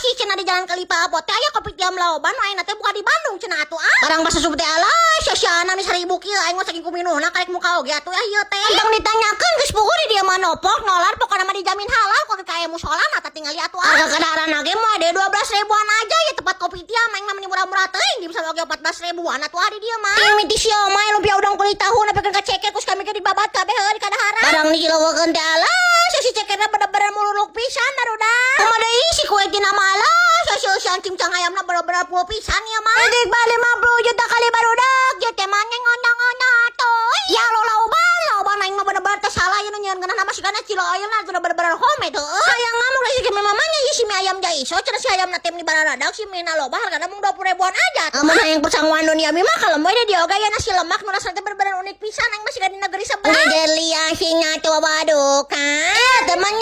sih cenah di Jalan Kalipapot teh aya kopi tiam loban ayeuna teh buka di Bandung cenah atuh barang basa subut teh alay sasiana ni 1000 kieu aing mah saking kuminuhna karek muka oge atuh ieu teh tang ditanyakeun geus puguh di dieu mah nopok nolar pokona mah dijamin halal kok kaya musola mah tinggal lihat tuh harga kendaraan ge mah ade 12 ribuan aja ya tempat kopi tiam aing mah murah-murah teuing di bisa oge 14 ribuan atuh adi dieu mah ting miti siomay lumpia udang kulit tahu nepikeun ka ceker kus kami ke dibabat kabeh heuh di kadahara barang dijilogeun teh alay si cekerna bener-bener mululuk pisan barudak kumaha deui si kue tina malah sosian cimcang ayamna bener-bener full pisan ya mah dik balik 50 juta kali barudak ya teh mah ngondang-ngondang atuh ya lo lauban aing mah bener-bener teh salah yeun nyeun kana masih kana cilo ayeuna sudah bener-bener home teh hayang ngamuk lagi ke mamanya ieu si mie ayam jaiso cenah si ayamna teh di bararadak si mina loba hargana mung 20 ribuan aja amun hayang pesanguan dunia mah kalem we dia oga ya nasi lemak nu rasana teh bener-bener unik pisan aing masih di negeri sebelah gelia sing ngaco baduka teman